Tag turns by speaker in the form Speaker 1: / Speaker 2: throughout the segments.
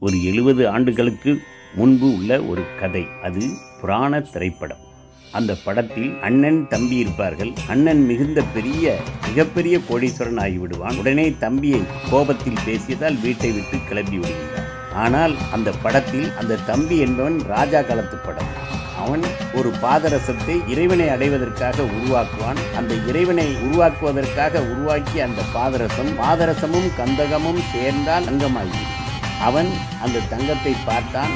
Speaker 1: ஒரு 70 ஆண்டுகளுக்கு முன்பு உள்ள ஒரு கதை. அது புராண திரைப்படம். அந்த படத்தில் அண்ணன் தம்பி இருப்பார்கள். அண்ணன் மிகப்பெரிய கோடீஸ்வரன் ஆகிவிடுவான். உடனே தம்பியை கோபத்தில் பேசியதால் வீட்டை விட்டு கிளம்பி விடுகின்றான். ஆனால் அந்த படத்தில் அந்த தம்பி என்பவன் ராஜா காலத்து படம். அவன் ஒரு பாதரசத்தை இறைவனை அடைவதற்காக உருவாக்குவான். அந்த இறைவனை உருவாக்குவதற்காக உருவாக்கிய அந்த பாதரசமும் கந்தகமும் சேர்ந்தால் தங்கமாகிவிடும். அவன் அந்த தங்கத்தை பார்த்தான்.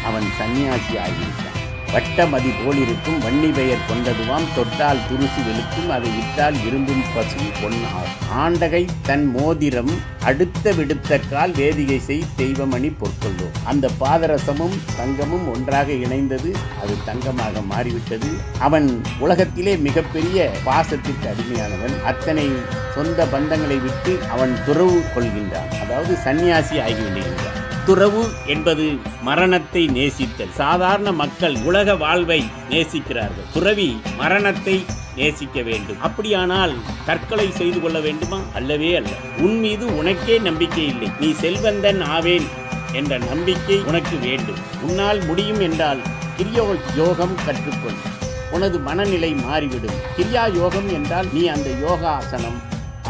Speaker 1: அவன் சன்னியாசி ஆகிவிட்டான். வட்ட மதி போல் இருக்கும், வன்னி பெயர் கொண்டதுவாம், தொட்டால் துருசு வெளுக்கும், அதை விட்டால் இரும்பும் பசு பொன்னாகும். ஆண்டகை தன் மோதிரம், அடுத்த விடுத்த கால் வேதிகை செய் தெய்வமணி பொற்கொள்ளும். அந்த பாதரசமும் தங்கமும் ஒன்றாக இணைந்தது. அது தங்கமாக மாறிவிட்டது. அவன் உலகத்திலே மிகப்பெரிய பாசத்திற்கு அடிமையானவன். அத்தனை சொந்த பந்தங்களை விட்டு அவன் துறவு கொள்கின்றான். அதாவது சன்னியாசி ஆகிவிடுகின்றான். துறவு என்பது மரணத்தை நேசித்தல். சாதாரண மக்கள் உலக வாழ்வை நேசிக்கிறார்கள். துறவி மரணத்தை நேசிக்க வேண்டும். அப்படியானால் தற்கொலை செய்து கொள்ள வேண்டுமா? அல்லவே அல்ல. உன் மீது உனக்கே நம்பிக்கை இல்லை. நீ செல்வந்தன் ஆவேன் என்ற நம்பிக்கை உனக்கு வேண்டும். உன்னால் முடியும் என்றால் கிரியா யோகம் கற்றுக்கொள். உனது மனநிலை மாறிவிடும். கிரியா யோகம் என்றால் நீ அந்த யோகாசனம்,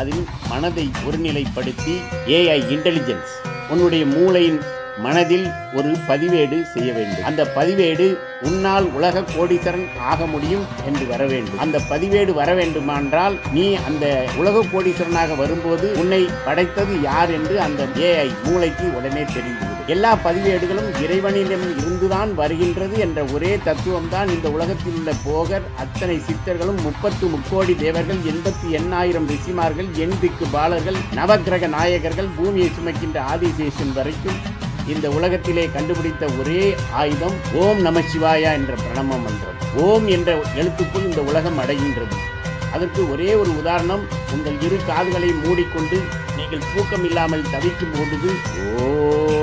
Speaker 1: அதில் மனதை ஒருநிலைப்படுத்தி AI இன்டெலிஜென்ஸ் உன்னுடைய மூளையின் மனதில் ஒரு பதிவேடு செய்ய வேண்டும். அந்த பதிவேடு உன்னால் உலக கோடீஸ்வரன் ஆக முடியும் என்று வர வேண்டும். அந்த பதிவேடு வர வேண்டுமென்றால் நீ அந்த உலக கோடீஸ்வரனாக வரும்போது உன்னை படைத்தது யார் என்று அந்த AI மூளைக்கு உடனே தெரிந்துவிடும். எல்லா பதிவேடுகளும் இறைவனிடம் இருந்துதான் வருகின்றது என்ற ஒரே தத்துவம் தான் இந்த உலகத்தில் உள்ள போகர், அத்தனை சித்தர்களும், 30 முக்கோடி தேவர்கள், 88,000 ரிஷிமார்கள், 8 திக்கு பாலர்கள், நவக்கிரக நாயகர்கள், பூமியை சுமக்கின்ற ஆதிசேஷன் வரைக்கும் இந்த உலகத்திலே கண்டுபிடித்த ஒரே ஆயுதம் ஓம் நம சிவாயா என்ற பிரணவ மந்திரம். ஓம் என்ற எழுத்துக்குள் இந்த உலகம் அடைகின்றது. அதற்கு ஒரே ஒரு உதாரணம். உங்கள் இரு காதுகளை மூடிக்கொண்டு நீங்கள் தூக்கம் இல்லாமல் தவிக்கும் பொழுது ஓம்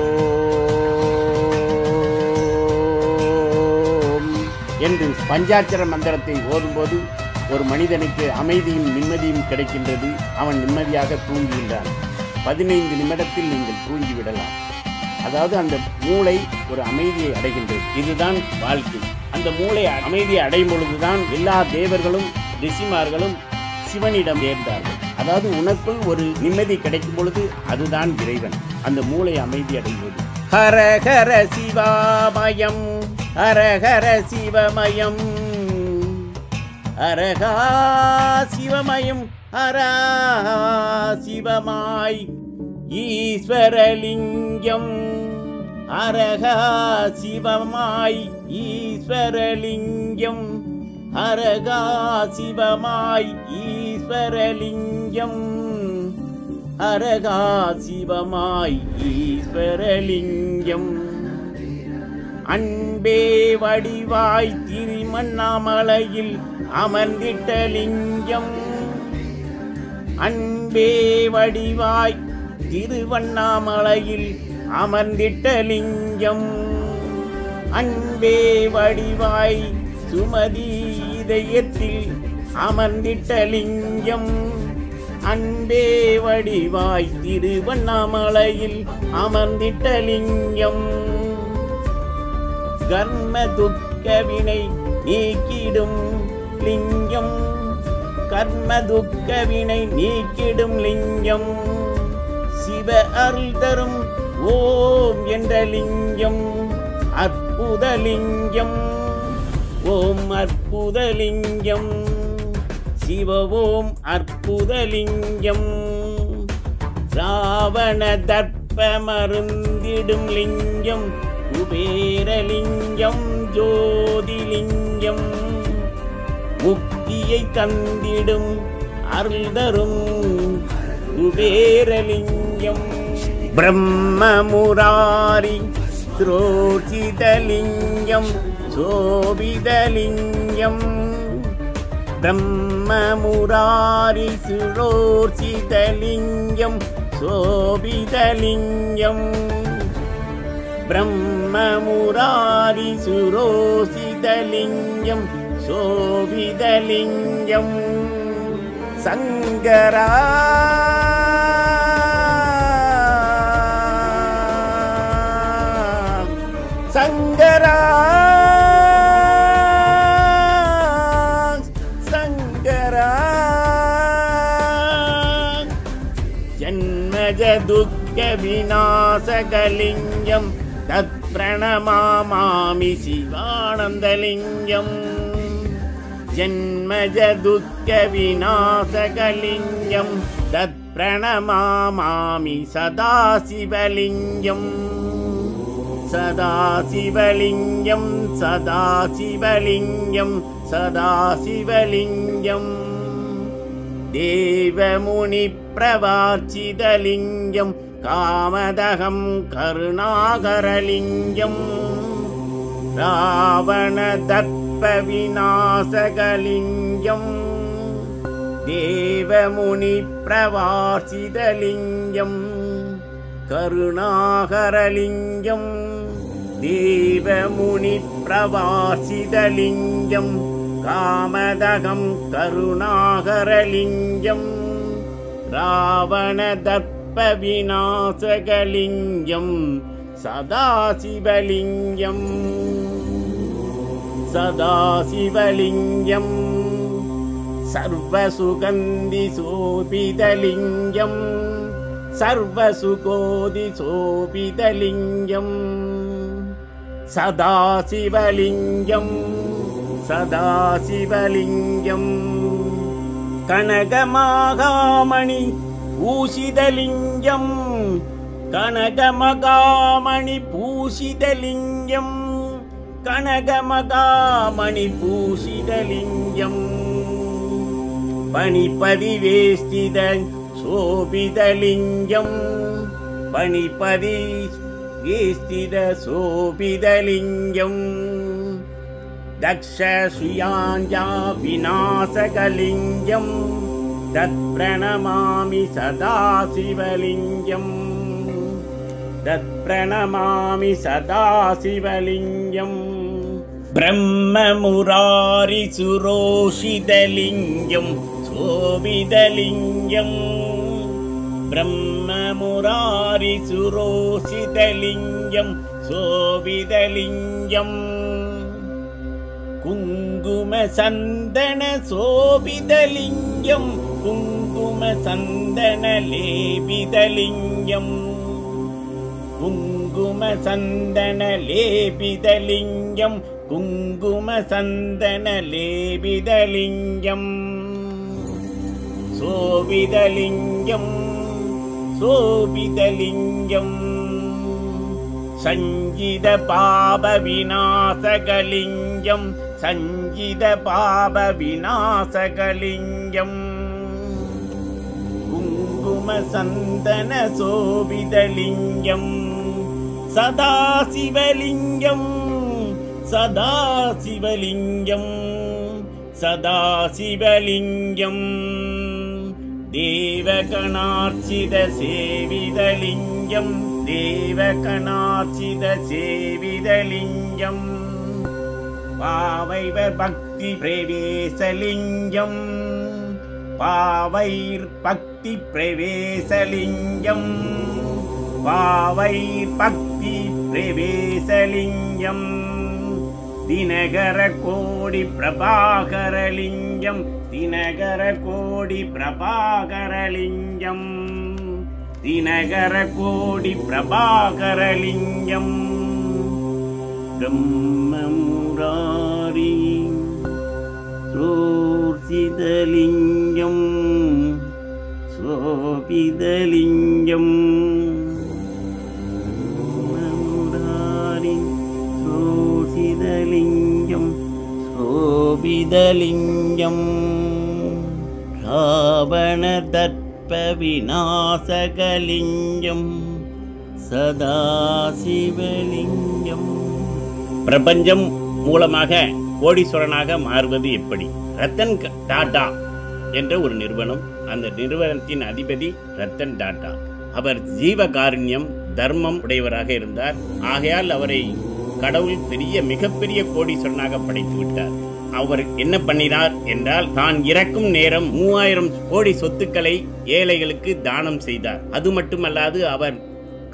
Speaker 1: என்று பஞ்சாட்சர மந்திரத்தை ஓதும்போது ஒரு மனிதனுக்கு அமைதியும் நிம்மதியும் கிடைக்கின்றது. அவன் நிம்மதியாக தூங்குகின்றான். 15 நிமிடத்தில் நீங்கள் தூங்கிவிடலாம். அதாவது அந்த மூளை ஒரு அமைதியை அடைகின்றது. இதுதான் வாழ்க்கை. அந்த மூளை அமைதியை அடையும் பொழுதுதான் எல்லா தேவர்களும் ரிஷிமார்களும் சிவனிடம் சேர்ந்தார்கள். அதாவது உனக்குள் ஒரு நிம்மதி கிடைக்கும் பொழுது அதுதான் இறைவன். அந்த மூளை அமைதி அடைவது. ஹர ஹர சிவாமயம், ஹர ஹர சிவமயம், ஹரஹா சிவமயம், ஹரா சிவமாய் ஈஸ்வரலிங்கம், ஹரஹா சிவமாய் ஈஸ்வரலிங்கம், ஹரஹா சிவமாய் ஈஸ்வரலிங்கம், ஹரஹா சிவமாய் ஈஸ்வரலிங்கம். அன்பே வடிவாய் திருமண்ணாமலையில் அமர்ந்திட்ட லிங்கம், அன்பே வடிவாய் திருவண்ணாமலையில் அமர்ந்திட்ட லிங்கம், அன்பே வடிவாய் சுமதி இதயத்தில் அமர்ந்திட்ட லிங்கம், அன்பே வடிவாய் திருவண்ணாமலையில் அமர்ந்திட்ட லிங்கம். கர்ம துக்கவினை நீக்கிடும் லிங்கம், கர்ம துக்கவினை நீக்கிடும் லிங்கம், சிவ அருள் தரும் ஓம் என்ற லிங்கம், அற்புத லிங்கம், ஓம் அற்புத லிங்கம், சிவ ஓம் அற்புத லிங்கம். ராவண தர்ப்ப மருந்திடும் லிங்கம், குபேரலிங்கம், ஜோதிலிங்கம், முக்தியை தந்திடும் அருள் தரும் குபேரலிங்கம். பிரம்ம முராரி ஸ்ரோசிதலிங்கம், சோபிதலிங்கம், பிரம்ம முராரி ஸ்ரோசிதலிங்கம், சோபிதலிங்கம், பிரம்ம முராரி சுரோசிதலிங்கம், சோபிதலிங்கம். சங்கரா சங்கரா சங்கரா ஜன்மஜ துக்க விநாசகலிங்கம் தத் பிரணமாமி சிவானந்தலிங்கம் ஜன்மஜ துக்க விநாசகலிங்கம் தத் பிரணமாமி சதாசிவலிங்கம் சதாசிவலிங்கம் சதாசிவலிங்கம் சதாசிவலிங்கம் தேவமுனி பிரவார்ச்சிதலிங்கம் காமதகம் கருணாகரலிங்கம் ராவண தர்ப்ப விநாசகலிங்கம் தேவமுனி பிரவார்ச்சிதலிங்கம் கருணாகரலிங்கம் தேவமுனி பிரவார்ச்சிதலிங்கம் காமதகம் கருணாகரலிங்கம் ராவண தர்ப்ப விநாசகலிங்கம் சதாசிவலிங்கம் சதாசிவலிங்கம் சர்வசுகந்தி சோபிதலிங்கம் சர்வசுகோதி சோபிதலிங்கம் சதாசிவலிங்கம் சதாசிவலிங்கம் கனகமாகாமணி பூஷிதலிங்கம் கனகமகாமணி பூஷிதலிங்கம் கனகமகாமணி பூஷிதலிங்கம் பணிபதிவேஷ்டித சோபிதலிங்கம் பணிபதி வேஷ்டித சோபிதலிங்கம் தக்ஷசுயாஞ்சா விநாசகலிங்கம் தத் பிரணமாமி சதாசிவலிங்கம் தத் பிரணமாமி சதாசிவலிங்கம் பிரம்மமுராரி சுரோஷிதலிங்கம் சோபிதலிங்கம் பிரம்மமுராரி சுரோஷிதலிங்கம் சோபிதலிங்கம் குங்கும சந்தன சோபிதலிங்கம் குங்கும சந்தன லேபிதலிங்கம் குங்கும சந்தன லேபிதலிங்கம் குங்கும சந்தன லேபிதலிங்கம் சோபிதலிங்கம் சோபிதலிங்கம் சஞ்சித பாப விநாசகலிங்கம் சஞ்சித பாப விநாசகலிங்கம் குங்கும சந்தன சோபிதலிங்கம் சதாசிவலிங்கம் சதாசிவலிங்கம் சதாசிவலிங்கம் தேவகணார்ச்சித சேவிதலிங்கம் தேவகணார்ச்சித சேவிதலிங்கம் பாவைவர் பக்தி பிரவேசலிங்கம் பாவைர் பக்தி பிரவேசலிங்கம் பாவைர் பக்தி பிரவேசலிங்கம் தினகர கோடி பிரபாகரலிங்கம் தினகர கோடி பிரபாகரலிங்கம் தினகர கோடி பிரபாகரலிங்கம் பிரம்மமுராரி சோர்சிதலிங்கம் சோபிதலிங்கம் பிரம்மமுராரி சோர்சிதலிங்கம் சோபிதலிங்கம் ராவண தர்ப்ப விநாசகலிங்கம் சதாசிவலிங்கம். பிரபஞ்சம் மூலமாக கோடீஸ்வரனாக மாறுவது எப்படி? ரத்தன் டாடா என்ற ஒரு நிறுவனம், அந்த நிறுவனத்தின் அதிபதி ரத்தன் டாடா. அவர் ஜீவகாருண்யம் தர்மம் உடையவராக இருந்தார். ஆகையால் அவரை கடவுள் மிகப்பெரிய கோடீஸ்வரனாக படைத்து விட்டார். அவர் என்ன பண்ணினார் என்றால், தான் இறக்கும் நேரம் 3000 கோடி சொத்துக்களை ஏழைகளுக்கு தானம் செய்தார். அது மட்டுமல்லாது அவர்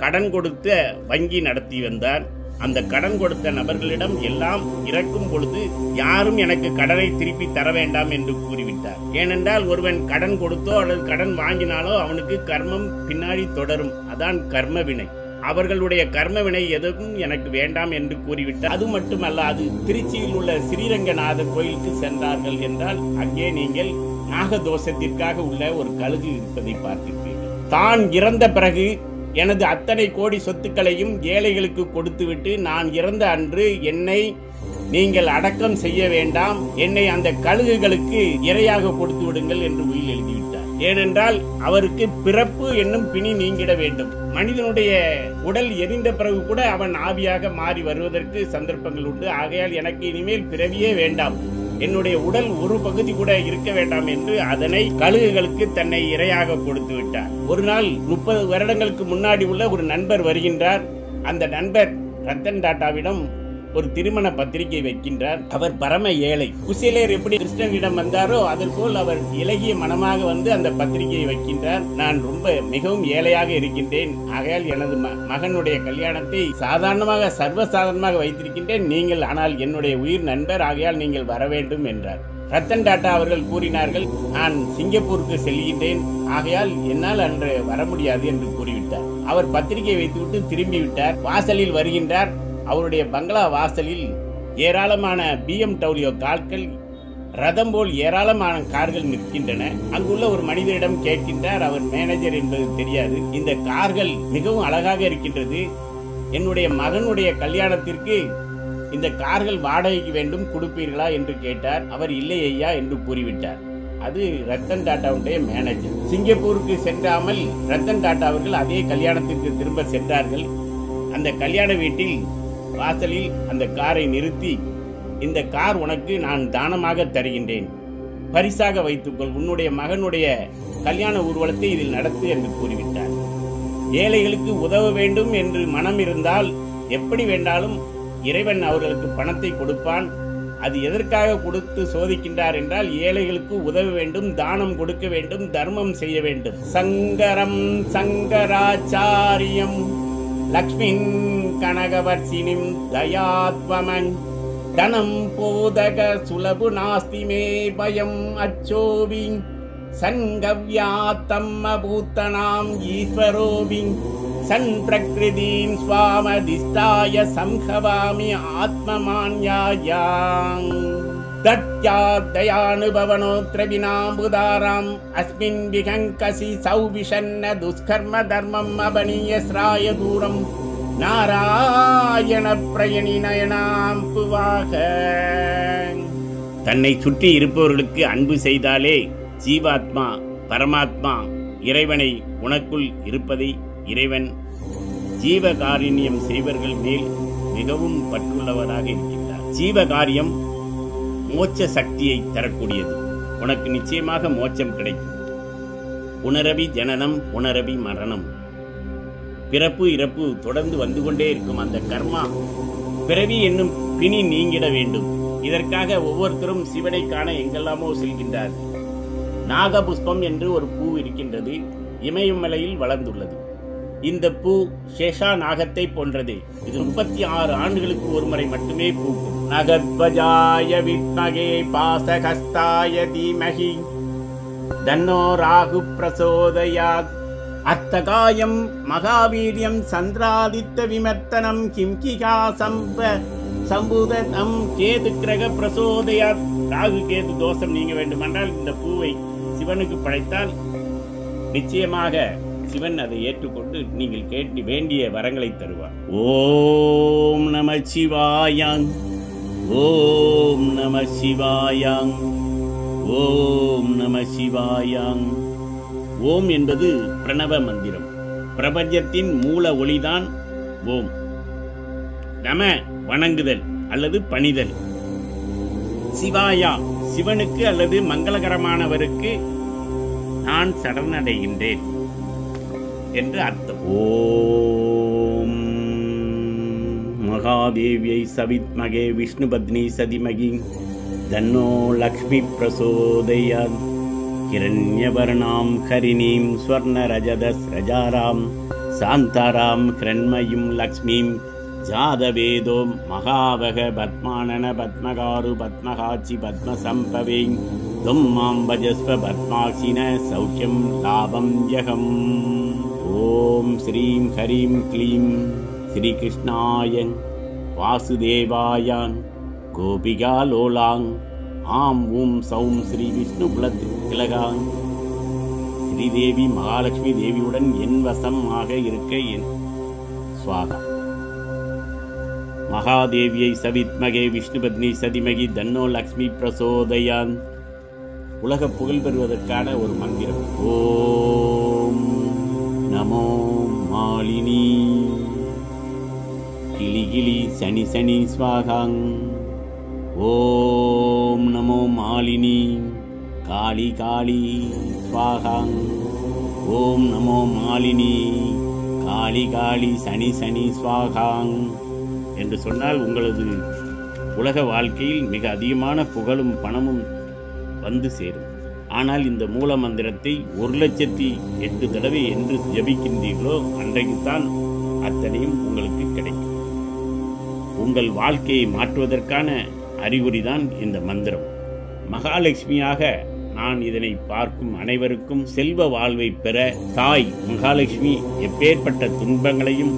Speaker 1: கடன் கொடுத்த வங்கி நடத்தி வந்தார். அந்த கடன் கொடுத்த நபர்களிடம் எல்லாம் இறக்கும் பொழுது யாரும் எனக்கு கடனை திருப்பி தர வேண்டாம் என்று கூறிவிட்டார். ஏனென்றால் ஒருவன் கடன் கொடுத்தோ அல்லது கடன் வாங்கினாலோ அவனுக்கு கர்மம் பின்னாடி தொடரும். அதான் கர்ம வினை. அவர்களுடைய கர்ம வினை எதுவும் எனக்கு வேண்டாம் என்று கூறிவிட்டார். அது மட்டுமல்லாது திருச்சியில் உள்ள ஸ்ரீரங்கநாதர் கோயிலுக்கு சென்றார்கள் என்றால் அங்கே நீங்கள் நாகதோஷத்திற்காக உள்ள ஒரு கழுகு இருப்பதை பார்த்திருப்பீர்கள். தான் இறந்த பிறகு எனது அத்தனை கோடி சொத்துக்களையும் ஏழைகளுக்கு கொடுத்துவிட்டு நான் இறந்த அன்று என்னை நீங்கள் அடக்கம் செய்ய வேண்டாம், என்னை அந்த கழுகுகளுக்கு இரையாக கொடுத்து விடுங்கள் என்று உயில் எழுதிவிட்டார். ஏனென்றால் அவருக்கு பிறப்பு என்னும் பிணி நீங்கிட வேண்டும். மனிதனுடைய உடல் எரிந்த பிறகு கூட அவன் ஆவியாக மாறி வருவதற்கு சந்தர்ப்பங்கள் உண்டு. ஆகையால் எனக்கு இனிமேல் பிறவியே வேண்டாம், என்னுடைய உடல் ஒரு பகுதி கூட இருக்க வேண்டாம் என்று அதனை கழுகுகளுக்கு தன்னை இரையாக கொடுத்து விட்டார். ஒரு நாள் 30 வருடங்களுக்கு முன்னாடி உள்ள ஒரு நண்பர் வருகின்றார். அந்த நண்பர் ரத்தன் டாட்டாவிடம் ஒரு திருமண பத்திரிகை வைக்கின்றார். அவர் பரம ஏழை. குசேலர் எப்படி கிருஷ்ணனிடம் வந்தாரோ அதற்கோல் அவர் இலகிய மனமாக வந்து அந்த பத்திரிகையை வைக்கின்றார். நான் ரொம்ப மிகவும் ஏழையாக இருக்கின்றேன், ஆகையால் எனது மகனுடைய கல்யாணத்தை சாதாரணமாக சர்வசாதாரணமாக வைத்திருக்கின்றேன், நீங்கள் ஆனால் என்னுடைய உயிர் நண்பர், ஆகையால் நீங்கள் வர வேண்டும் என்றார். ரத்தன் டாட்டா அவர்கள் கூறினார்கள், நான் சிங்கப்பூருக்கு செல்கின்றேன், ஆகையால் என்னால் அன்று வர முடியாது என்று கூறிவிட்டார். அவர் பத்திரிகை வைத்துவிட்டு திரும்பிவிட்டார். வாசலில் வருகின்றார். அவருடைய பங்களா வாசலில் ஏராளமான BMW கார்கள், ரதம் போல் ஏராளமான கார்கள் நிற்கின்றன. அங்குள்ள ஒரு மனிதரிடம் கேட்கின்றார். அவர் மேனேஜர் என்பது தெரியாது. இந்த கார்கள் மிகவும் அழகாக இருக்கின்றது, என்னுடைய மகனுடைய கல்யாணத்திற்கு இந்த கார்கள் வாடகைக்கு வேண்டும், கொடுப்பீர்களா என்று கேட்டார். அவர் இல்லை ஐயா என்று கூறிவிட்டார். அது ரத்தன் டாட்டாவுடைய மேனேஜர். சிங்கப்பூருக்கு சென்றாமல் ரத்தன் டாட்டா அவர்கள் அதே கல்யாணத்திற்கு திரும்ப சென்றார்கள். அந்த கல்யாண வீட்டில் வாசலில் அந்த காரை நிறுத்தி, இந்த கார் உனக்கு நான் தானமாக தருகின்றேன், பரிசாக வைத்துக்கொள், உன்னுடைய மகனுடைய கல்யாண ஊர்வலத்தை இதில் நடத்து என்று கூறிவிட்டார். ஏழைகளுக்கு உதவ வேண்டும் என்று மனம் இருந்தால் எப்படி வேண்டாலும் இறைவன் அவர்களுக்கு பணத்தை கொடுப்பான். அது எதற்காக கொடுத்து சோதிக்கின்றார் என்றால் ஏழைகளுக்கு உதவ வேண்டும், தானம் கொடுக்க வேண்டும், தர்மம் செய்ய வேண்டும். சங்கரம் சங்கராச்சாரியம் லக்ஷ்மின் கனகவர்ஷினிம் தயாத்வமன் தனம் போதக சுலபு நாஸ்தி மே பயம் அச்சோபி சங்கவ்யாத்தம்ம பூத்தனாம் ஈஸ்வரோபி சன் பிரகிருதீம் ஸ்வாமதிஷ்டாய சம்ஹவாமி ஆத்மமான்யாயாங் தத்யாதயானுபவனோத்ர வினாம்புதாராம் அஸ்மின் விகங்கசி சௌவிஷன்ன துஷ்கர்ம தர்மம் அபனிய ஸ்ராய தூரம் நாராயண பிரயணி நயனாம் புவாக. தன்னை சுற்றி இருப்பவர்களுக்கு அன்பு செய்தாலே ஜீவாத்மா பரமாத்மா இறைவனை உனக்குள் இருப்பதை இறைவன் ஜீவகாருண்யம் செய்வர்கள் மேல் மிகவும் பற்றுள்ளவராக இருக்கின்றார். ஜீவகாரியம் மோட்ச சக்தியை தரக்கூடியது. உனக்கு நிச்சயமாக மோட்சம் கிடைக்கும். புனரபி ஜனனம் புனரபி மரணம், பிறப்பு இறப்பு தொடர்ந்து வந்து கொண்டே இருக்கும். அந்த கர்மா பிறவி என்னும் பிணி நீங்கிட வேண்டும். இதற்காக ஒவ்வொருத்தரும் சிவனை காண எங்கெல்லாமோ செல்கின்றார். நாகபுஷ்பம் என்று ஒரு பூ இருக்கின்றது, இமயமலையில் வளர்ந்துள்ளது. இந்த பூ சேஷா நாகத்தை போன்றது. இது 36 ஆண்டுகளுக்கு ஒரு முறை மட்டுமே பூக்கும். நகத்வஜாய வித்மகே பாசகஸ்தாய தீமஹி தன்னோ ராகு பிரசோதயாத் அர்த்தகாயம் மகாவீரியம் சந்திராதித்த விமர்த்தனம் கிம்கிகா சம்புதம் கேது கிரக பிரசோதயாத். ராகு கேது தோஷம் நீங்க வேண்டுமென்றால் இந்த பூவை சிவனுக்கு படைத்தால் நிச்சயமாக சிவன் அதை ஏற்றுக்கொண்டு நீங்கள் கேட்டு வேண்டிய வரங்களை தருவார். ஓம் நம சிவாயாங், ஓம் நம சிவாயாங், ஓம் நம சிவாயாங். ஓம் என்பது பிரணவ மந்திரம். பிரபஞ்சத்தின் மூல ஒளிதான் ஓம். நம வணங்குதல் அல்லது பணிதல். சிவாயா சிவனுக்கு அல்லது மங்களகரமானவருக்கு நான் சரணடைகின்றேன் என்று அர்த்தம். ஓம் மகாதேவியை சவித்மகே விஷ்ணுபத்னி சதிமகி தன்னோ லக்ஷ்மி பிரசோதயாத் கிரண்யவர்ணாம் ஹரிணீம் ஸ்வர்ணரஜதஸ்ரஜாராம் சாந்தாராம் ஹிரண்மயும் லக்ஷ்மீம் ஜாதவேதோம் மகாவக பத்மானன பத்மகாரு பத்மகாட்சி பத்மசம்பவே தும்மாம் பஜஸ்வ பத்மாக்ஷின சௌக்கியம் லாபம் யகம். ஓம் ஸ்ரீம் ஹரீம் க்ளீம் ஸ்ரீகிருஷ்ணாய வாசுதேவாயான் கோபிகா லோலாங் ஆம் ஊம் சௌம் ஸ்ரீ விஷ்ணு குலத்திலகாங் ஸ்ரீதேவி மகாலட்சுமி தேவியுடன் என் வசம் ஆக இருக்க என் ஸ்வாகா. மகாதேவியை சவித்மகே விஷ்ணுபத்னி சதிமகி தன்னோ லக்ஷ்மி பிரசோதயான். உலக புகழ் பெறுவதற்கான ஒரு மந்திரம். ஓம் நமோ மாலினி கிளி கிளி சனி சனி ஸ்வாகாங். ஓம் நமோ மாலினி காளி காளி ஸ்வாகாங். ஓம் நமோ மாலினி காளி காளி சனி சனி ஸ்வாகாங் என்று சொன்னால் உங்களது உலக வாழ்க்கையில் மிக அதிகமான புகழும் பணமும் வந்து சேரும். ஆனால் இந்த மூல மந்திரத்தை 1,08,000 தடவை என்று ஜபிக்கின்றீர்களோ அன்றைக்குத்தான் அத்தனையும் உங்களுக்கு கிடைக்கும். உங்கள் வாழ்க்கையை மாற்றுவதற்கான அறிகுறிதான் இந்த மந்திரம். மகாலட்சுமியாக நான் இதனை பார்க்கும் அனைவருக்கும் செல்வ வாழ்வை பெற தாய் மகாலட்சுமி எப்பேற்பட்ட துன்பங்களையும்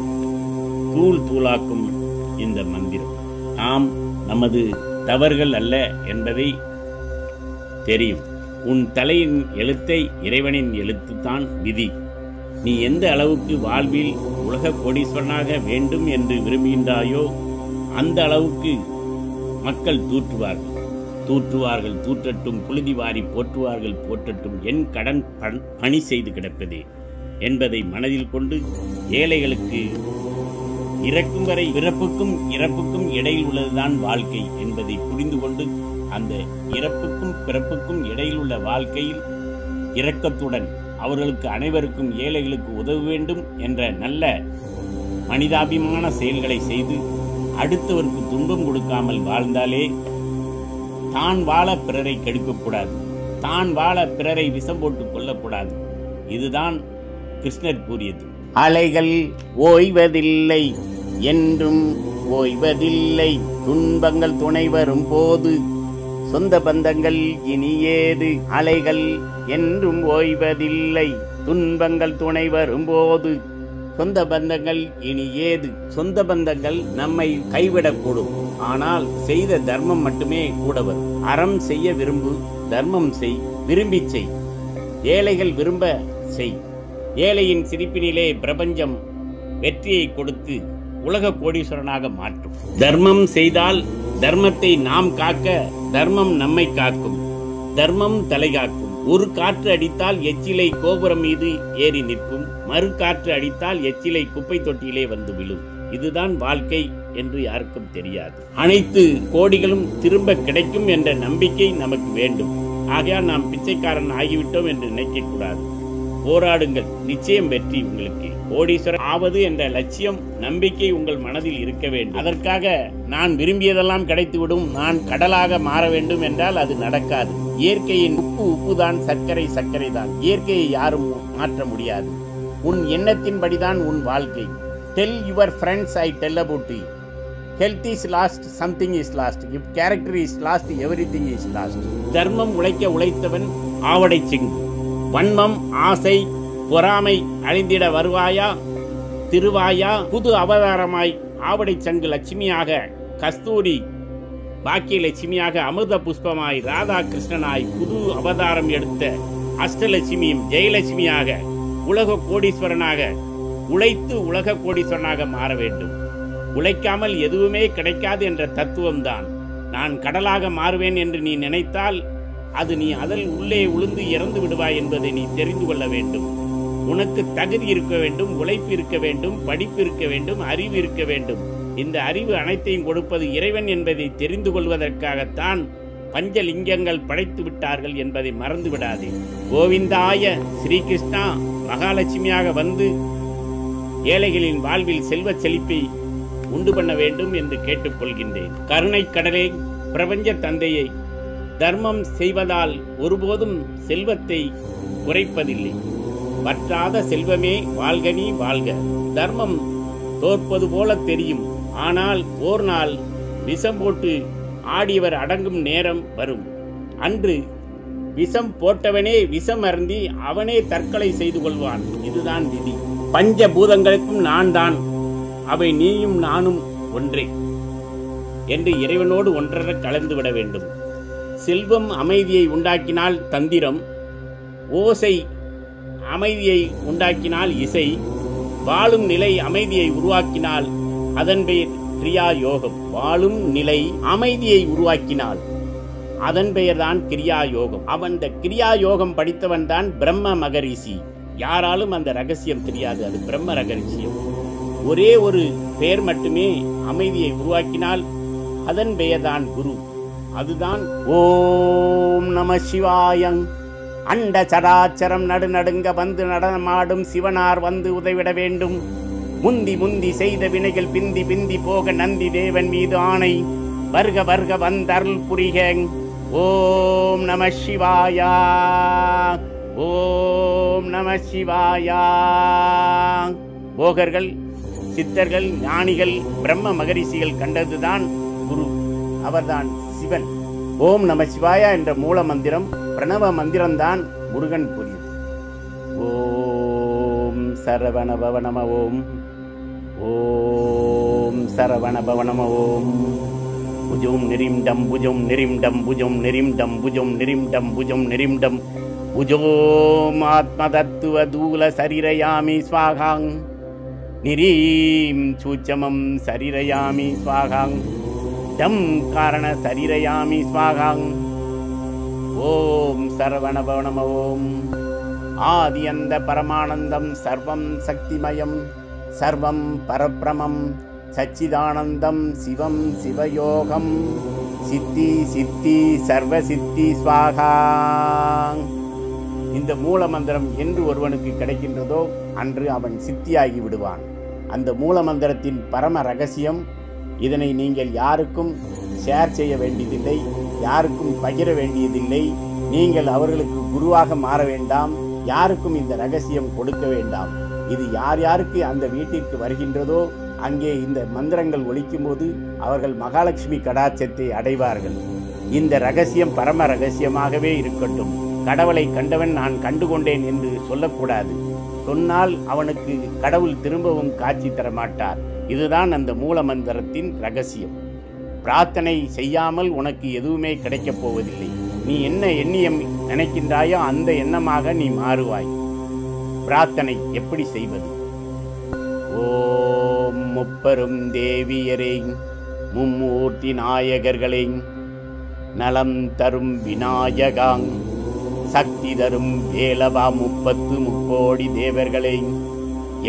Speaker 1: தூள் தூளாக்கும் இந்த மந்திரம். நாம் நமது தவறுகள் அல்ல என்பதை தெரியும். உன் தலையின் எழுத்தை இறைவனின் எழுத்துத்தான் விதி. நீ எந்த அளவுக்கு வாழ்வில் உலக கோடீஸ்வரனாக வேண்டும் என்று விரும்புகின்றாயோ அந்த அளவுக்கு மக்கள் தூற்றுவார்கள் தூற்றட்டும், புழுதி வாரி போற்றுவார்கள் போற்றட்டும், என் கடன் பணி செய்து கிடப்பதே என்பதை மனதில் கொண்டு ஏழைகளுக்கு இறக்கும் வரை பிறப்புக்கும் இறப்புக்கும் இடையில் உள்ளதுதான் வாழ்க்கை என்பதை புரிந்து கொண்டு அந்த இறப்புக்கும் பிறப்புக்கும் இடையில் உள்ள வாழ்க்கையில் இரக்கத்துடன் அவர்களுக்கு அனைவருக்கும் ஏழைகளுக்கு உதவ வேண்டும் என்ற நல்ல மனிதாபிமான செயல்களை செய்து அடுத்தவருக்கு துன்பம் கொடுக்காமல் வாழ்ந்தாலே தான் வாழ பிறரை கெடுக்கக்கூடாது, தான் வாழ பிறரை விஷம் போட்டு கொள்ளக்கூடாது. இதுதான் கிருஷ்ணர் கூறியது. அலைகள் ஓய்வதில்லை என்றும் ஓய்வதில்லை, துன்பங்கள் துணை வரும் போது சொந்த பந்தங்கள் இனியேது. அலைகள் என்றும் ஓய்வதில்லை, துன்பங்கள் துணை வரும்போது சொந்த பந்தங்கள் இனி ஏது. சொந்த பந்தங்கள் நம்மை கைவிடக்கூடும், ஆனால் செய்த தர்மம் மட்டுமே கூட வரும். அறம் செய்ய விரும்பு, தர்மம் செய், விரும்பி செய், ஏழைகள் விரும்ப செய். ஏழையின் சிரிப்பினிலே பிரபஞ்சம் வெற்றியை கொடுத்து உலக கோடீஸ்வரனாக மாற்றும். தர்மம் செய்தால் தர்மத்தை நாம் காக்க தர்மம் நம்மை காக்கும். தர்மம் தலை காக்கும். ஒரு காற்று அடித்தால் எச்சிலை கோபுரம் மீது ஏறி நிற்கும், மறு காற்று அடித்தால் எச்சிலை குப்பை தொட்டியிலே வந்து விழும். இதுதான் வாழ்க்கை என்று யாருக்கும் தெரியாது. அனைத்து கோடிகளும் திரும்ப கிடைக்கும் என்ற நம்பிக்கை நமக்கு வேண்டும். ஆகையால் நாம் பிச்சைக்காரன் ஆகிவிட்டோம் என்று நினைக்க கூடாது. போராடுங்கள், நிச்சயம் வெற்றி உங்களுக்கு. கோடீஸ்வரன் ஆவது என்ற லட்சியம் நம்பிக்கை உங்கள் மனதில் இருக்க வேண்டும். அதற்காக நான் விரும்பியதெல்லாம் கிடைத்துவிடும், நான் கடலாக மாற வேண்டும் என்றால் அது நடக்காது. இயற்கையின் உப்பு தான், சர்க்கரை சர்க்கரை தான். இயற்கையை யாரும் மாற்ற முடியாது. உன் எண்ணத்தின்படிதான் உன் வாழ்க்கை. Tell your friends I tell about you. Health is last, something is last. If character is last, everything is last. தர்மம் உழைத்தவன் ஆவடை செங்கு. வன்மம், ஆசை, பொறாமை அழிந்திட வருவாயா திருவாயா. புது அவதாரமாய் ஆவடை சங்கு லட்சுமியாக, கஸ்தூரி பாக்கியலட்சுமியாக, அமிர்த புஷ்பமாய், ராதா கிருஷ்ணனாய் புது அவதாரம் எடுத்த அஷ்டலட்சுமியும் ஜெயலட்சுமியாக உலக கோடீஸ்வரனாக உழைத்து உலக கோடீஸ்வரனாக மாற வேண்டும். உழைக்காமல் எதுவுமே கிடைக்காது என்ற தத்துவம்தான். நான் கடலாக மாறுவேன் என்று நீ நினைத்தால் அது நீ அதில் உள்ளே உளுந்து இறந்து விடுவாய் என்பதை நீ தெரிந்து கொள்ள வேண்டும். உனக்கு தகுதி இருக்க வேண்டும், உழைப்பு இருக்க வேண்டும், படிப்பு இருக்க வேண்டும், அறிவு இருக்க வேண்டும். இந்த அறிவு அனைத்தையும் கொடுப்பது இறைவன் என்பதை தெரிந்து கொள்வதற்காகத்தான் பஞ்சலிங்கங்கள் படைத்து விட்டார்கள் என்பதை மறந்து விடாதே. கோவிந்தாய ஸ்ரீகிருஷ்ணா மகாலட்சுமியாக வந்து ஏழைகளின் வாழ்வில் செல்வ செழிப்பை உண்டு பண்ண வேண்டும் என்று கேட்டுக்கொள்கின்றேன். கருணை கடலே, பிரபஞ்ச தந்தையை, தர்மம் செய்வதால் ஒருபோதும் செல்வத்தை குறைப்பதில்லை. வற்றாத செல்வமே வாழ்க நீ வாழ்க. தர்மம் தோற்பது போல தெரியும், ஆனால் ஓர் நாள் விஷம் போட்டு ஆடியவர் அடங்கும் நேரம் வரும். அன்று விஷம் போட்டவனே விஷம் அருந்தி அவனே தற்கொலை செய்து கொள்வான். இதுதான் விதி. பஞ்ச பூதங்களுக்கும் நான் தான், அவை நீயும் நானும் ஒன்றே என்று இறைவனோடு ஒன்றரை கலந்து விட வேண்டும். செல்வம் அமைதியை உண்டாக்கினால் தந்திரம், ஓசை அமைதியை உண்டாக்கினால் இசை, வாழும் நிலை அமைதியை உருவாக்கினால் அதன் பெயர் கிரியா யோகம். வாழும் நிலை அமைதியை உருவாக்கினால் அதன் பெயர்தான் கிரியா யோகம். அவன் இந்த கிரியா யோகம் படித்தவன் தான் பிரம்ம மகரிஷி. யாராலும் அந்த ரகசியம் தெரியாது, அது பிரம்ம ரகசியம். ஒரே ஒரு பெயர் மட்டுமே அமைதியை உருவாக்கினால் அதன் பெயர்தான் குரு. அதுதான் ஓம் நம சிவாய. அண்ட சராச்சரம் நடுநடுங்க வந்து நடனமாடும் சிவனார் வந்து உதவிட வேண்டும். முந்தி முந்தி செய்த வினைகள் பிந்தி பிந்தி போக நந்தி தேவன் மீது ஆணை. வருக வருக வந்தருள் புரிக. ஓம் நம சிவாயா, ஓம் நம சிவாயா. போகர்கள், சித்தர்கள், ஞானிகள், பிரம்ம மகரிஷிகள் கண்டதுதான் குரு, அவர்தான் சிவன். ஓம் நம சிவாயா என்ற மூல மந்திரம், பிரணவ மந்திரம்தான் முருகன் புரியுது. ஓம் சரவண பவனம ஓம், ஓம் சரவண பவனம ஓம். புஜம் நிரிம்டம் புஜம் நிரிம்டம் புஜம் நிரிம்டம் புஜம் நிரிம்டம் புஜம் நிரிம்டம் புஜோம் ஆத்மதத்துவ தூல சரீரயாமி ஸ்வாகாங். நிரீம் சூச்சமம் சரீரயாமி ஸ்வாகாங். டம் காரண சரீரயாமி ஸ்வாகாங். ஓம் சரவண பவனம ஓம். ஆதி அந்த பரமானந்தம் சர்வம் சக்திமயம் சர்வம் பரபிரமம் சச்சிதானந்தம் சிவம் சிவயோகம் சித்தி சித்தி சர்வ சித்தி ஸ்வாகா. இந்த மூல மந்திரம் என்று ஒருவனுக்கு கிடைக்கின்றதோ அன்று அவன் சித்தியாகி விடுவான். அந்த மூல மந்திரத்தின் பரம ரகசியம். இதனை நீங்கள் யாருக்கும் ஷேர் செய்ய வேண்டியதில்லை, யாருக்கும் பகிர வேண்டியதில்லை. நீங்கள் அவர்களுக்கு குருவாக மாற வேண்டாம், யாருக்கும் இந்த ரகசியம் கொடுக்க வேண்டாம். இது யார் யாருக்கு அந்த வீட்டிற்கு வருகின்றதோ அங்கே இந்த மந்திரங்கள் ஒலிக்கும் போது அவர்கள் மகாலட்சுமி கடாட்சத்தை அடைவார்கள். இந்த ரகசியம் பரம ரகசியமாகவே இருக்கட்டும். கடவுளை கண்டவன் நான் கண்டுகொண்டேன் என்று சொல்லக்கூடாது. சொன்னால் அவனுக்கு கடவுள் திரும்பவும் காட்சி தரமாட்டார். இதுதான் அந்த மூல மந்திரத்தின் ரகசியம். பிரார்த்தனை செய்யாமல் உனக்கு எதுவுமே கிடைக்கப் போவதில்லை. நீ என்ன எண்ணியம் நினைக்கின்றாயோ அந்த எண்ணமாக நீ மாறுவாய். பிரார்த்தனை எப்படி செய்வது? ஓம் முப்பெரும் தேவியரே, மும்மூர்த்தி நாயகர்களே, நலம் தரும் விநாயகாங், சக்தி தரும் வேலவா, 30 முக்கோடி தேவர்களே,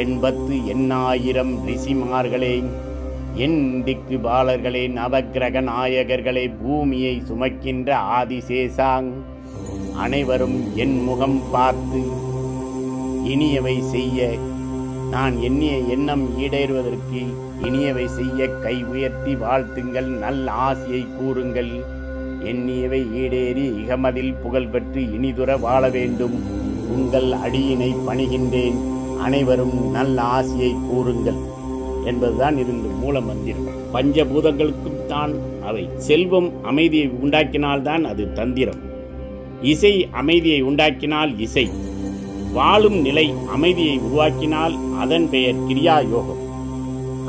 Speaker 1: 80 எண்ணாயிரம் ரிஷிமார்களே, என் திக்கு பாலர்களே, நவக்கிரக நாயகர்களே, பூமியை சுமக்கின்ற ஆதிசேஷாங், அனைவரும் என் முகம் பார்த்து இனியவை செய்ய, நான் எண்ணிய எண்ணம் ஈடேறுவதற்கு இனியவை செய்ய கை உயர்த்தி வாழ்த்துங்கள், நல்ல ஆசையை கூறுங்கள். எண்ணியவை ஈடேறி இகமதில் புகழ் பெற்று இனிதுர வாழ வேண்டும். உங்கள் அடியினை பணிகின்றேன், அனைவரும் நல்ல ஆசையை கூறுங்கள் என்பதுதான் இருந்து மூல மந்திரம். பஞ்சபூதங்களுக்கும் தான் அவை. செல்வம் அமைதியை உண்டாக்கினால்தான் அது தந்திரம். இசை அமைதியை உண்டாக்கினால் இசை. வாழும் நிலை அமைதியை உருவாக்கினால் அதன் பெயர் கிரியா யோகம்.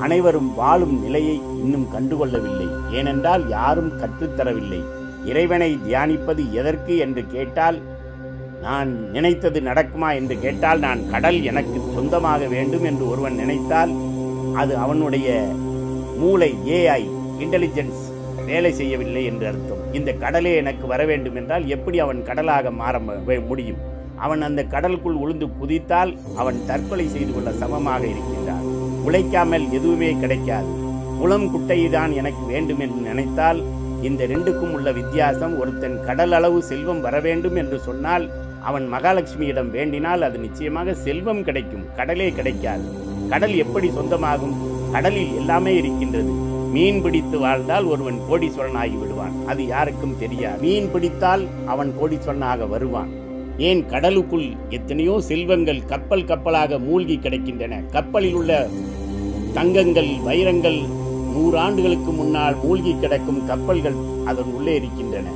Speaker 1: அனைவரும் வாழும் நிலையை இன்னும் கண்டுகொள்ளவில்லை. ஏனென்றால் யாரும் கற்றுத்தரவில்லை. இறைவனை தியானிப்பது எதற்கு என்று கேட்டால், நான் நினைத்தது நடக்குமா என்று கேட்டால், நான் கடல் எனக்கு சொந்தமாக வேண்டும் என்று ஒருவன் நினைத்தால் அது அவனுடைய மூளை ஏஐ இன்டெலிஜென்ஸ் வேலை செய்யவில்லை என்று அர்த்தம். இந்த கடலே எனக்கு வர வேண்டும் என்றால் எப்படி அவன் கடலாக மாற முடியும்? அவன் அந்த கடலுக்குள் உளுந்து குதித்தால் அவன் தற்கொலை செய்து கொள்ள சமமாக இருக்கின்றான். உழைக்காமல் எதுவுமே கிடைக்காது. குளம் குட்டைதான் எனக்கு வேண்டும் என்று நினைத்தால், இந்த ரெண்டுக்கும் உள்ள வித்தியாசம். ஒருத்தன் கடல் அளவு செல்வம் வர வேண்டும் என்று சொன்னால் அவன் மகாலட்சுமியிடம் வேண்டினால் அது நிச்சயமாக செல்வம் கிடைக்கும், கடலே கிடைக்காது. கடல் எப்படி சொந்தமாகும்? கடலில் எல்லாமே இருக்கின்றது. மீன் பிடித்து வாழ்ந்தால் ஒருவன் கோடீஸ்வரனாகி விடுவான், அது யாருக்கும் தெரியாது. மீன் பிடித்தால் அவன் கோடீஸ்வரனாக வருவான். ஏன்? கடலுக்குள் எத்தனையோ செல்வங்கள் கப்பல் கப்பலாக மூழ்கி கிடக்கின்றன. கப்பலில் உள்ள தங்கங்கள், வைரங்கள், 100 ஆண்டுகளுக்கு முன்னால் மூழ்கி கிடக்கும் கப்பல்கள் அதன் உள்ளே இருக்கின்றன.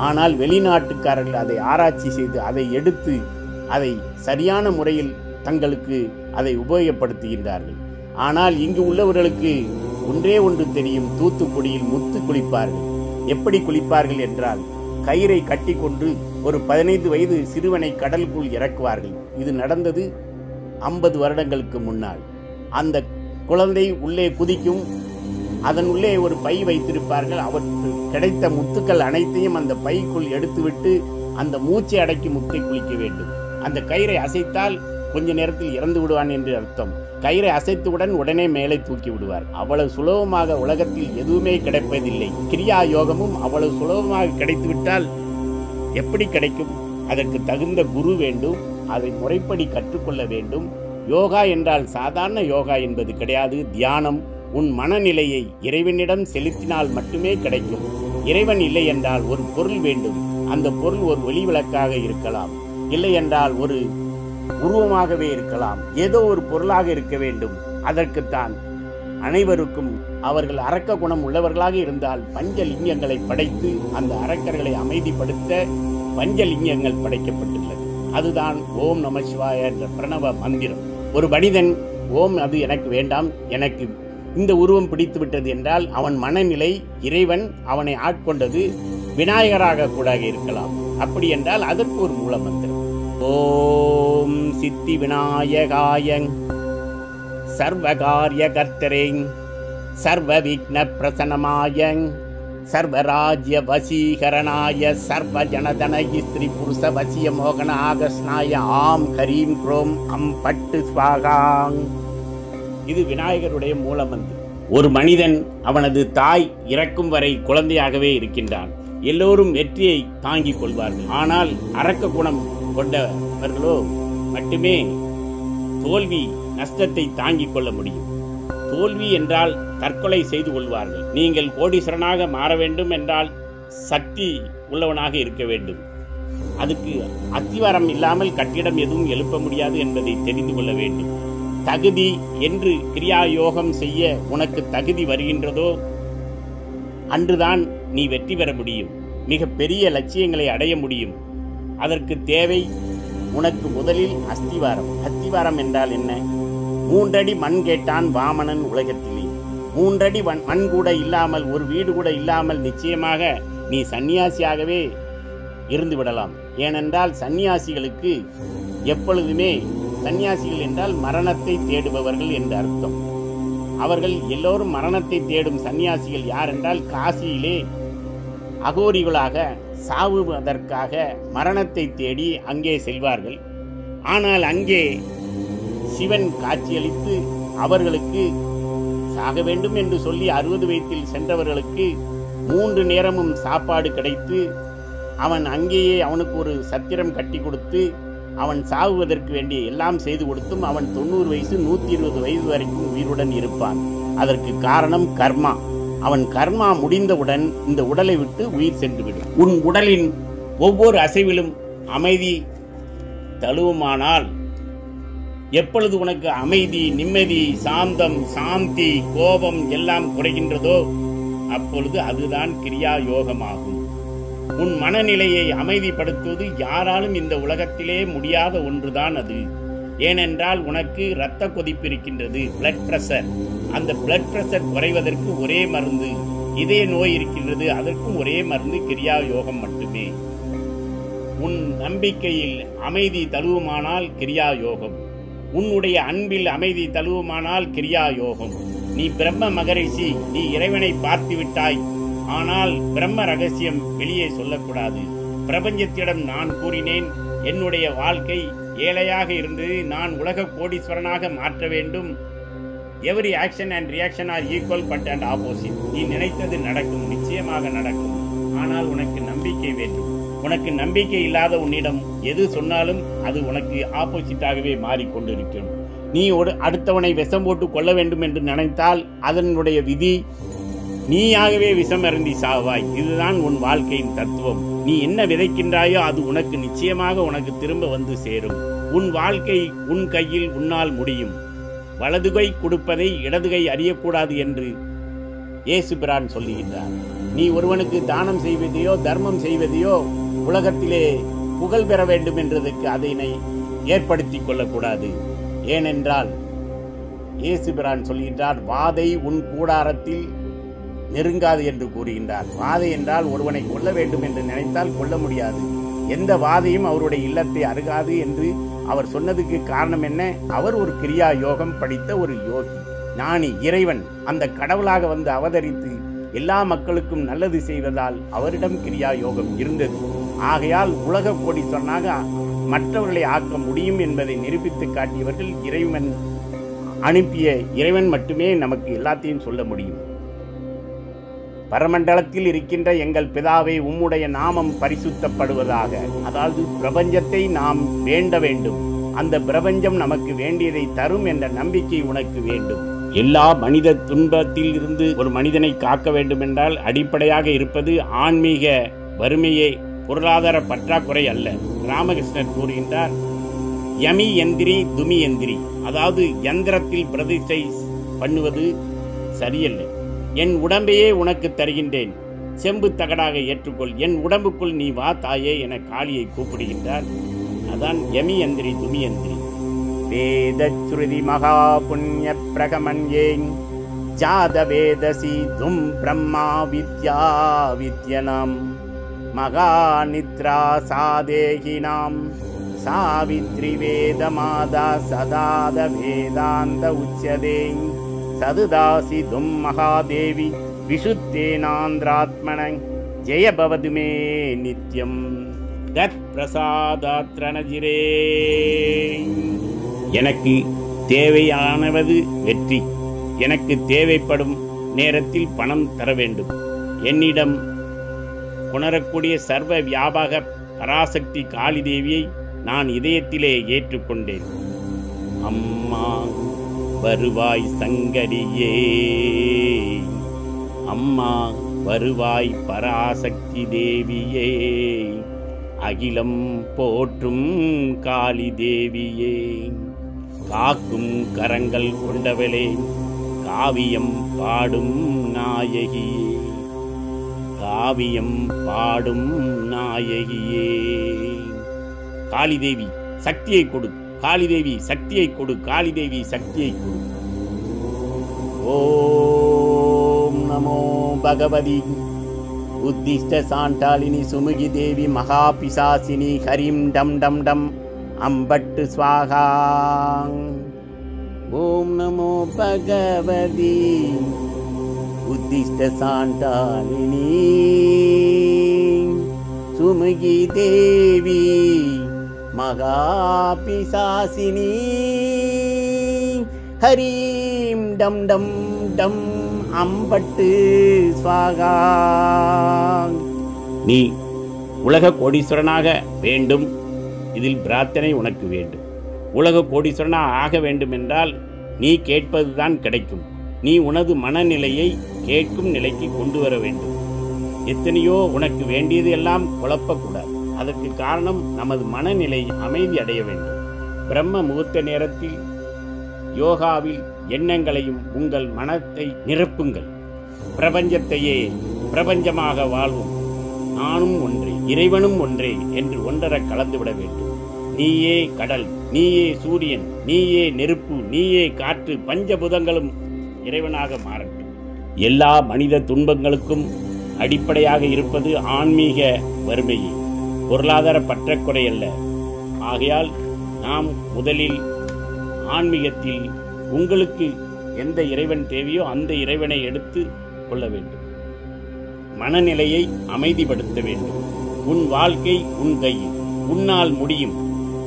Speaker 1: ஆனால் வெளிநாட்டுக்காரர்கள் அதை ஆராய்ச்சி செய்து அதை எடுத்து அதை சரியான முறையில் தங்களுக்கு அதை உபயோகப்படுத்துகின்றார்கள். ஆனால் இங்கு உள்ளவர்களுக்கு ஒன்றே ஒன்று தெரியும், தூத்துக்குடியில் முத்து குளிப்பார்கள். எப்படி குளிப்பார்கள் என்றால், கயிறை கட்டி கொண்டு ஒரு 15 வயது சிறுவனை கடலுக்குள் இறக்குவார்கள். இது நடந்தது 50 வருடங்களுக்கு முன்னால். அந்த குழந்தை உள்ளே குதிக்கும், அதன் உள்ளே ஒரு பை வைத்திருப்பார்கள். அவற்றுக்கு கிடைத்த முத்துக்கள் அனைத்தையும் அந்த பைக்குள் எடுத்துவிட்டு அந்த மூச்சை அடக்கி முத்தை குளிக்க வேண்டும். அந்த கயிறை அசைத்தால் கொஞ்ச நேரத்தில் இறந்து விடுவான் என்று அர்த்தம். கயிறை அசைத்தவுடன் உடனே மேலே தூக்கி விடுவார். அவ்வளவு சுலபமாக உலகத்தில் எதுவுமே கிடைப்பதில்லை. கிரியா யோகமும் அவ்வளவு சுலபமாக கிடைத்துவிட்டால் எப்படி கிடைக்கும்? அதற்கு தகுந்த குரு வேண்டும். அதை முறைப்படி கற்றுக்கொள்ள வேண்டும். யோகா என்றால் சாதாரண யோகா என்பது கிடையாது. தியானம். உன் மனநிலையை இறைவனிடம் செலுத்தினால் மட்டுமே கிடைக்கும். இறைவன் இல்லை என்றால் ஒரு பொருள் வேண்டும். அந்த பொருள் ஒரு ஒளி விளக்காக இருக்கலாம், இல்லை என்றால் ஒரு உருவமாகவே இருக்கலாம். ஏதோ ஒரு பொருளாக இருக்க வேண்டும். அதற்குத்தான் அனைவருக்கும் அவர்கள் அரக்க குணம் உள்ளவர்களாக இருந்தால் பஞ்சலிங்கங்களை படைத்து அந்த அரக்கர்களை அமைதிப்படுத்த பஞ்சலிங்கங்கள் படைக்கப்பட்டுள்ளது. அதுதான் ஓம் நம சிவாய என்ற பிரணவ மந்திரம். ஒரு மனிதன் ஓம் அது எனக்கு வேண்டாம், எனக்கு இந்த உருவம் பிடித்து விட்டது என்றால் அவன் மனநிலை இறைவன் அவனை ஆட்கொண்டது விநாயகராக கூட இருக்கலாம். அப்படி என்றால் அதற்கு ஒரு மூல மந்திரம். ஓம் சித்தி விநாயகாய சர்வகாரிய கர்த்தரே சர்வ விக்ன பிரசன்னமாய சர்வராஜ்ய வசீகரணாய சர்வ ஜனதனகி ஸ்திரீ புருஷ வசிய மோகன ஆகஸ்னாய ஆம் ஹரீம் குரோம் அம் பட்டு ஸ்வாகாங். இது விநாயகருடைய மூலமந்திரம். ஒரு மனிதன் அவனது தாய் இறக்கும் வரை குழந்தையாகவே இருக்கின்றான். எல்லோரும் வெற்றியை தாங்கிக் கொள்வார்கள். ஆனால் அரக்க குணம் கொண்டவர்களோ மட்டுமே தோல்வி நஷ்டத்தை தாங்கிக் கொள்ள முடியும். தோல்வி என்றால் தற்கொலை செய்து கொள்வார்கள். நீங்கள் கோடீஸ்வரனாக மாற வேண்டும் என்றால் சக்தி உள்ளவனாக இருக்க வேண்டும். அதுக்கு அத்திவாரம் இல்லாமல் கட்டிடம் எதுவும் எழுப்ப முடியாது என்பதை தெரிந்து கொள்ள வேண்டும். தகுதி என்று கிரியா யோகம் செய்ய உனக்கு தகுதி வருகின்றதோ அன்றுதான் நீ வெற்றி பெற முடியும். மிக பெரிய லட்சியங்களை அடைய முடியும். அதற்கு தேவை உனக்கு முதலில் அஸ்திவாரம். அஸ்திவாரம் என்றால் என்ன? 3 அடி மண் கேட்டான் வாமனன் உலகத்திலே. 3 அடி மண் கூட இல்லாமல், ஒரு வீடு கூட இல்லாமல் நிச்சயமாக நீ சன்னியாசியாகவே இருந்து விடலாம். ஏனென்றால் சன்னியாசிகளுக்கு எப்பொழுதுமே, சன்னியாசிகள் என்றால் மரணத்தை தேடுபவர்கள் என்று அர்த்தம். அவர்கள் எல்லோரும் மரணத்தை தேடும் சன்னியாசிகள் யார் என்றால் காசியிலே அகோரிகளாக சாவுவதற்காக மரணத்தை தேடி அங்கே செல்வார்கள். ஆனால் அங்கே சிவன் காட்சியளித்து அவர்களுக்கு சாக வேண்டும் என்று சொல்லி 60 வயதில் சென்றவர்களுக்கு 3 நேரமும் சாப்பாடு கிடைத்து அவன் அங்கேயே அவனுக்கு ஒரு சத்திரம் கட்டி கொடுத்து அவன் சாவுவதற்கு வேண்டிய எல்லாம் செய்து கொடுத்தும் அவன் 90 வயசு 120 வயது வரைக்கும் உயிருடன் இருப்பான். அதற்கு காரணம் கர்மா. அவன் கர்மா முடிந்தவுடன் இந்த உடலை விட்டு உயிர் சென்றுவிடும். உன் உடலின் ஒவ்வொரு அசைவிலும் அமைதி தழுவுமானால், எப்பொழுது உனக்கு அமைதி, நிம்மதி, சாந்தம், சாந்தி, கோபம் எல்லாம் குறைகின்றதோ அப்பொழுது அதுதான் கிரியா யோகமாகும். உன் மனநிலையை அமைதிப்படுத்துவது யாராலும் இந்த உலகத்திலே முடியாத ஒன்றுதான் அது. ஏனென்றால் உனக்கு இரத்த கொதிப்பு இருக்கின்றது, பிளட் பிரஷர். அந்த பிளட் பிரஷர் குறைவதற்கு ஒரே மருந்து. இதய நோய் இருக்கின்றது, அதற்கும் ஒரே மருந்து கிரியா யோகம் மட்டுமே. உன் நம்பிக்கையில் அமைதி தழுவுமானால் கிரியா யோகம். உன்னுடைய அன்பில் அமைதி தழுவுமானால் கிரியா யோகம். நீ பிரம்ம மகரிஷி, நீ இறைவனை பார்த்து விட்டாய். ஆனால் பிரம்ம ரகசியம் வெளியே சொல்லக்கூடாது. பிரபஞ்சத்திடம் நான் கூறினேன், என்னுடைய வாழ்க்கை ஏழையாக இருந்தது, நான் உலக கோடீஸ்வரனாக மாற்ற வேண்டும். Every action and reaction are equal but and opposite. நீ நினைத்தது நடக்கும், நிச்சயமாக நடக்கும். ஆனால் உனக்கு நம்பிக்கை வேண்டும். உனக்கு நம்பிக்கை இல்லாத உன்னிடம் எது சொன்னாலும் அது உனக்கு ஆப்போசிட்டாகவே மாறிக்கொண்டிருக்கும். நீ அடுத்தவனை விஷம் போட்டு கொள்ள வேண்டும் என்று நினைத்தால் அதனுடைய விதி நீயாகவே விஷம் அருந்தி சாவாய். இதுதான் உன் வாழ்க்கையின் தத்துவம். நீ என்ன விதைக்கின்றாயோ அது உனக்கு நிச்சயமாக உனக்கு திரும்ப வந்து சேரும். உன் வாழ்க்கை உன் கையில், உன்னால் முடியும். வலதுகை கொடுப்பதை இடதுகை அறியக்கூடாது என்று இயேசு பிரான் சொல்லுகின்றார். நீ ஒருவனுக்கு தானம் செய்வதையோ தர்மம் செய்வதையோ உலகத்திலே புகழ் பெற வேண்டும் என்றதுக்கு அதனை ஏற்படுத்தி கொள்ளக்கூடாது. ஏனென்றால் இயேசு பிரான் சொல்கின்றார், வாதை உன் கூடாரத்தில் நெருங்காது என்று கூறுகின்றார். வாதை என்றால் ஒருவனை கொல்ல வேண்டும் என்று நினைத்தால் கொல்ல முடியாது. எந்த வாதையும் அவருடைய இல்லத்தை அருகாது என்று அவர் சொன்னதுக்கு காரணம் என்ன? அவர் ஒரு கிரியா யோகம் படித்த ஒரு யோகி, ஞானி, இறைவன். அந்த கடவுளாக வந்து அவதரித்து எல்லா மக்களுக்கும் நல்லது செய்வதால் அவரிடம் கிரியா யோகம் இருந்தது. ஆகையால் உலக கோடீஸ்வரனாக மற்றவர்களை ஆக்க முடியும் என்பதை நிரூபித்து காட்டியவர்கள் இறைவன் அனுப்பிய இறைவன் மட்டுமே நமக்கு எல்லாத்தையும் சொல்ல முடியும். பரமண்டலத்தில் இருக்கின்ற எங்கள் பிதாவே, உம்முடைய நாமம் பரிசுத்தப்படுவதாக. அதாவது பிரபஞ்சத்தை நாம் வேண்ட வேண்டும். அந்த பிரபஞ்சம் நமக்கு வேண்டியதை தரும் என்ற நம்பிக்கை உனக்கு வேண்டும். எல்லா மனித துன்பத்தில் இருந்து ஒரு மனிதனை காக்க வேண்டும் என்றால் அடிப்படையாக இருப்பது ஆன்மீக வறுமையே, பொருளாதார பற்றாக்குறை அல்ல. ராமகிருஷ்ணர் கூறுகின்றார், யமி எந்திரி துமி எந்திரி. அதாவது யந்திரத்தில் பிரதிஷ்டை பண்ணுவது சரியல்ல. என் உடம்பையே உனக்கு தருகின்றேன், செம்பு தகடாக ஏற்றுக்கொள், என் உடம்புக்குள் நீ வா தாயே என காளியை கூப்பிடுகின்றார். அதான் யமி எந்திரி துமி எந்திரி. வேத ஸ்ருதி மகா புண்ணிய பிரகமன்யேங் ஜாத வேதசி தும் பிரம்மா வித்யா வித்யனாம் மகா நித்ரா சாதேகினாம் சாவித்ரி வேத மாதா சதாத வேதாந்த உச்சதேங் சதுதாசி தும் மகாதேவி விஷுத்தேனாந்திராத்மன ஜெய பவது மே நித்யம் தத் பிரசாதாத்ரணஜிரே. எனக்கு தேவையானவது வெற்றி. எனக்கு தேவைப்படும் நேரத்தில் பணம் தர வேண்டும். என்னிடம் உணரக்கூடிய சர்வ வியாபக பராசக்தி காளி தேவியை நான் இதயத்திலே ஏற்றுக்கொண்டேன். அம்மா வருவாய் சங்கரியே, அம்மா வருவாய் பராசக்தி தேவியே, அகிலம் போற்றும் காளி தேவியே, காக்கும் கரங்கள் கொண்டவளே, காவியம் பாடும் நாயகியே, காவியம் பாடும் நாயகியே. காளிதேவி சக்தியை கொடு, காளிதேவி சக்தியை கொடு, காளிதேவி சக்தியை கொடு. ஓம் நமோ பகவதி உத்திஷ்ட சாண்டாலினி சுமுகி தேவி மகா பிசாசினி ஹரிம் டம் டம் டம் அம்பட்டு ஸ்வாகா. ஓம் நமோ பகவதி உத்திஷ்ட சாண்டாலினி சுமுகி தேவி மகா பிசாசினி ஹரீம் டம் டம் டம் அம்பட்டு ஸ்வாகா. நீ உலக கோடீஸ்வரனாக வேண்டும், இதில் பிரார்த்தனை உனக்கு வேண்டும். உலக கோடீஸ்வரனாக ஆக வேண்டும் என்றால் நீ கேட்பதுதான் கிடைக்கும். நீ உனது மனநிலையை கேட்கும் நிலைக்கு கொண்டு வர வேண்டும். எத்தனையோ உனக்கு வேண்டியது எல்லாம் குழப்பக்கூடாது. அதற்கு காரணம் நமது மனநிலை அமைதி அடைய வேண்டும். பிரம்ம முகூர்த்த நேரத்தில் யோகாவில் எண்ணங்களையும் உங்கள் மனத்தை நிரப்புங்கள். பிரபஞ்சத்தையே பிரபஞ்சமாக வாழ்வும். நானும் ஒன்றே, இறைவனும் ஒன்றே என்று ஒன்றர கலந்துவிட வேண்டும். நீயே கடல், நீயே சூரியன், நீயே நெருப்பு, நீயே காற்று, பஞ்சபூதங்களும் இறைவனாக மாறட்டும். எல்லா மனித துன்பங்களுக்கும் அடிப்படையாக இருப்பது ஆன்மீக வறுமையே, பொருளாதார பற்றாக்குறை அல்ல. ஆகையால் நாம் முதலில் ஆன்மீகத்தில் உங்களுக்கு எந்த இறைவன் தேவையோ அந்த இறைவனை எடுத்து கொள்ள வேண்டும். மனநிலையை அமைதிப்படுத்த வேண்டும். உன் வாழ்க்கை உன் கையில், உன்னால் முடியும்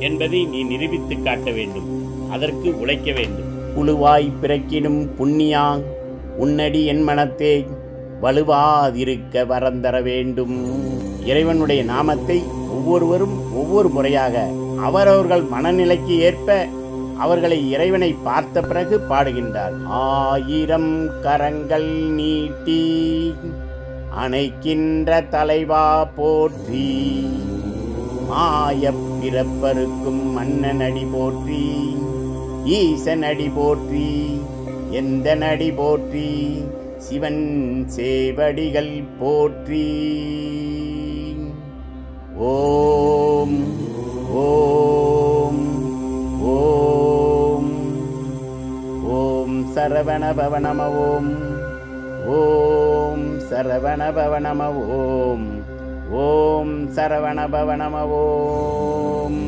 Speaker 1: என்பதை நீ நிரூபித்து காட்ட வேண்டும். அதற்கு உழைக்க வேண்டும். புழுவாய் பிறக்கினும் புண்ணியா உன்னடி என் மனத்தே வலுவாதிருக்க வரந்தர வேண்டும். இறைவனுடைய நாமத்தை ஒவ்வொருவரும் ஒவ்வொரு முறையாக அவரவர்கள் மனநிலைக்கு ஏற்ப அவர்களை இறைவனை பார்த்த பிறகு பாடுகின்றார். ஆயிரம் கரங்கள் நீட்டி அணைக்கின்ற தலைவா போற்றி, மாய பிறப்பருக்கும் மன்னன் அடி போற்றி, ஈசன் அடி போற்றி, எந்த நடி போற்றி, சிவன் சேவடிகள் போற்றி. ஓம் ஓம் ஓம் ஓம் சரவணபவ நம ஓம். ஓம் சரவணபவ நம ஓம். ஓம் சரவணபவ நம ஓம்.